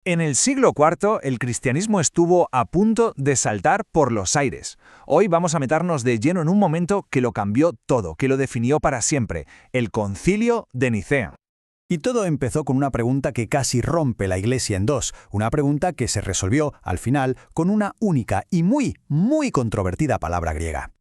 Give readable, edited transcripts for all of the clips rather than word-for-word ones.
En el siglo IV, el cristianismo estuvo a punto de saltar por los aires. Hoy vamos a meternos de lleno en un momento que lo cambió todo, que lo definió para siempre, el Concilio de Nicea. Y todo empezó con una pregunta que casi rompe la Iglesia en dos, una pregunta que se resolvió, al final, con una única y muy controvertida palabra griega.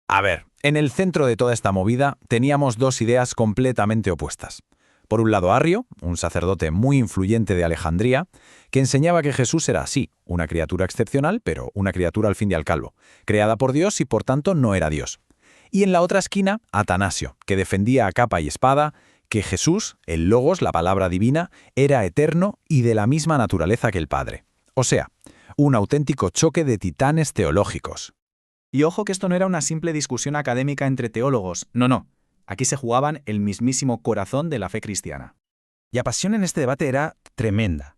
A ver, en el centro de toda esta movida teníamos dos ideas completamente opuestas. Por un lado, Arrio, un sacerdote muy influyente de Alejandría, que enseñaba que Jesús era así, una criatura excepcional, pero una criatura al fin y al cabo, creada por Dios y por tanto no era Dios. Y en la otra esquina, Atanasio, que defendía a capa y espada que Jesús, el Logos, la palabra divina, era eterno y de la misma naturaleza que el Padre. O sea, un auténtico choque de titanes teológicos. Y ojo que esto no era una simple discusión académica entre teólogos, no. Aquí se jugaban el mismísimo corazón de la fe cristiana. Y la pasión en este debate era tremenda.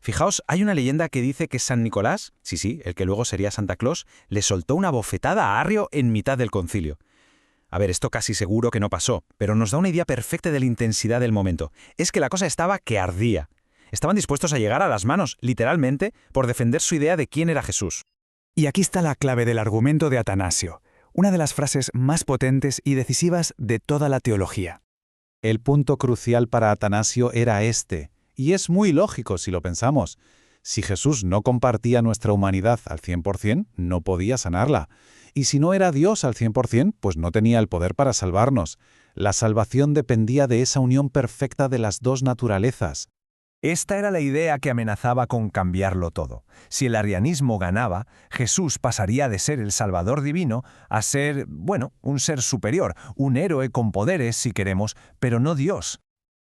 Fijaos, hay una leyenda que dice que San Nicolás, sí, el que luego sería Santa Claus, le soltó una bofetada a Arrio en mitad del concilio. A ver, esto casi seguro que no pasó, pero nos da una idea perfecta de la intensidad del momento. Es que la cosa estaba que ardía. Estaban dispuestos a llegar a las manos, literalmente, por defender su idea de quién era Jesús. Y aquí está la clave del argumento de Atanasio, una de las frases más potentes y decisivas de toda la teología. El punto crucial para Atanasio era este, y es muy lógico si lo pensamos. Si Jesús no compartía nuestra humanidad al 100%, no podía sanarla. Y si no era Dios al 100%, pues no tenía el poder para salvarnos. La salvación dependía de esa unión perfecta de las dos naturalezas. Esta era la idea que amenazaba con cambiarlo todo. Si el arrianismo ganaba, Jesús pasaría de ser el Salvador divino a ser, un ser superior, un héroe con poderes, si queremos, pero no Dios.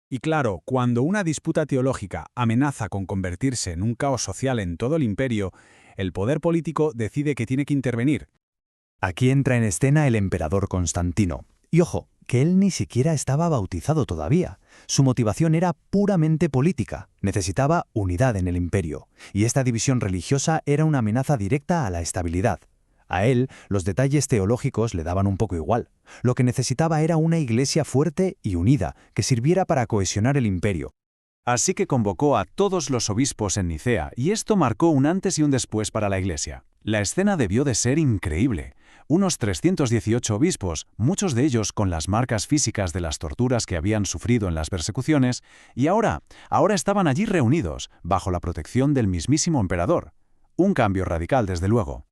Y claro, cuando una disputa teológica amenaza con convertirse en un caos social en todo el imperio, el poder político decide que tiene que intervenir. Aquí entra en escena el emperador Constantino. Y ojo, que él ni siquiera estaba bautizado todavía. Su motivación era puramente política. Necesitaba unidad en el imperio. Y esta división religiosa era una amenaza directa a la estabilidad. A él, los detalles teológicos le daban un poco igual. Lo que necesitaba era una iglesia fuerte y unida, que sirviera para cohesionar el imperio. Así que convocó a todos los obispos en Nicea, y esto marcó un antes y un después para la Iglesia. La escena debió de ser increíble. Unos 318 obispos, muchos de ellos con las marcas físicas de las torturas que habían sufrido en las persecuciones, y ahora estaban allí reunidos, bajo la protección del mismísimo emperador. Un cambio radical, desde luego.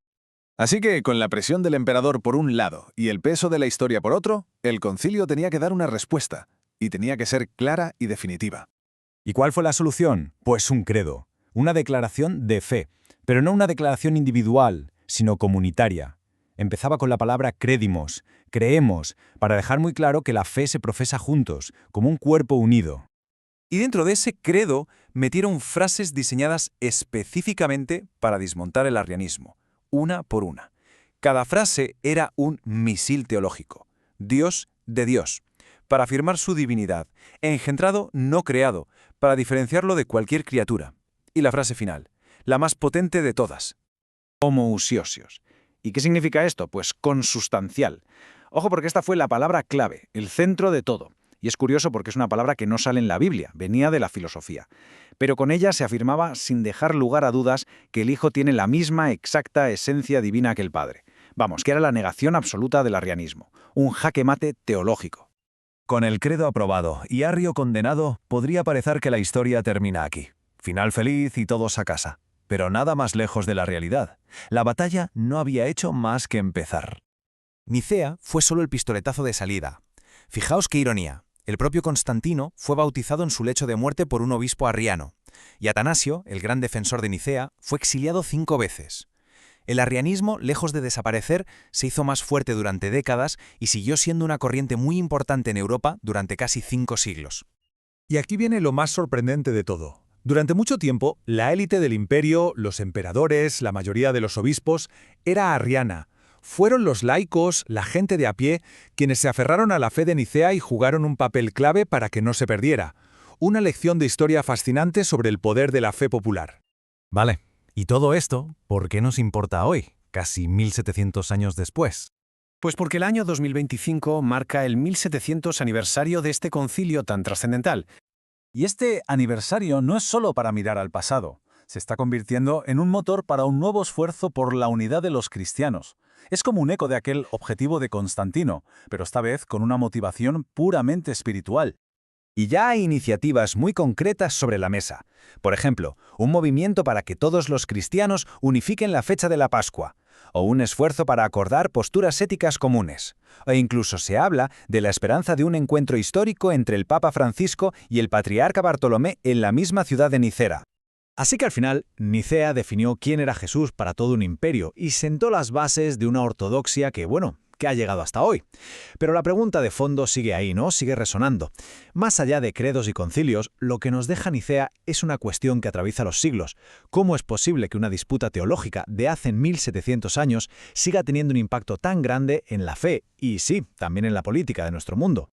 Así que, con la presión del emperador por un lado y el peso de la historia por otro, el concilio tenía que dar una respuesta, y tenía que ser clara y definitiva. ¿Y cuál fue la solución? Pues un credo, una declaración de fe, pero no una declaración individual, sino comunitaria. Empezaba con la palabra credimos, creemos, para dejar muy claro que la fe se profesa juntos, como un cuerpo unido. Y dentro de ese credo metieron frases diseñadas específicamente para desmontar el arrianismo, una por una. Cada frase era un misil teológico, Dios de Dios, para afirmar su divinidad, engendrado, no creado, para diferenciarlo de cualquier criatura. Y la frase final, la más potente de todas, homoousiosios. ¿Y qué significa esto? Pues consustancial. Ojo, porque esta fue la palabra clave, el centro de todo. Y es curioso porque es una palabra que no sale en la Biblia, venía de la filosofía. Pero con ella se afirmaba, sin dejar lugar a dudas, que el Hijo tiene la misma exacta esencia divina que el Padre. Vamos, que era la negación absoluta del arrianismo, un jaque mate teológico. Con el credo aprobado y Arrio condenado, podría parecer que la historia termina aquí. Final feliz y todos a casa. Pero nada más lejos de la realidad. La batalla no había hecho más que empezar. Nicea fue solo el pistoletazo de salida. Fijaos qué ironía. El propio Constantino fue bautizado en su lecho de muerte por un obispo arriano, y Atanasio, el gran defensor de Nicea, fue exiliado 5 veces. El arrianismo, lejos de desaparecer, se hizo más fuerte durante décadas y siguió siendo una corriente muy importante en Europa durante casi 5 siglos. Y aquí viene lo más sorprendente de todo. Durante mucho tiempo, la élite del imperio, los emperadores, la mayoría de los obispos, era arriana. Fueron los laicos, la gente de a pie, quienes se aferraron a la fe de Nicea y jugaron un papel clave para que no se perdiera. Una lección de historia fascinante sobre el poder de la fe popular. Vale, y todo esto, ¿por qué nos importa hoy, casi 1700 años después? Pues porque el año 2025 marca el 1700 aniversario de este concilio tan trascendental. Y este aniversario no es solo para mirar al pasado. Se está convirtiendo en un motor para un nuevo esfuerzo por la unidad de los cristianos. Es como un eco de aquel objetivo de Constantino, pero esta vez con una motivación puramente espiritual. Y ya hay iniciativas muy concretas sobre la mesa. Por ejemplo, un movimiento para que todos los cristianos unifiquen la fecha de la Pascua, o un esfuerzo para acordar posturas éticas comunes. O incluso se habla de la esperanza de un encuentro histórico entre el Papa Francisco y el Patriarca Bartolomé en la misma ciudad de Nicea. Así que al final, Nicea definió quién era Jesús para todo un imperio y sentó las bases de una ortodoxia que ha llegado hasta hoy. Pero la pregunta de fondo sigue ahí, ¿no? Sigue resonando. Más allá de credos y concilios, lo que nos deja Nicea es una cuestión que atraviesa los siglos. ¿Cómo es posible que una disputa teológica de hace 1700 años siga teniendo un impacto tan grande en la fe y, sí, también en la política de nuestro mundo?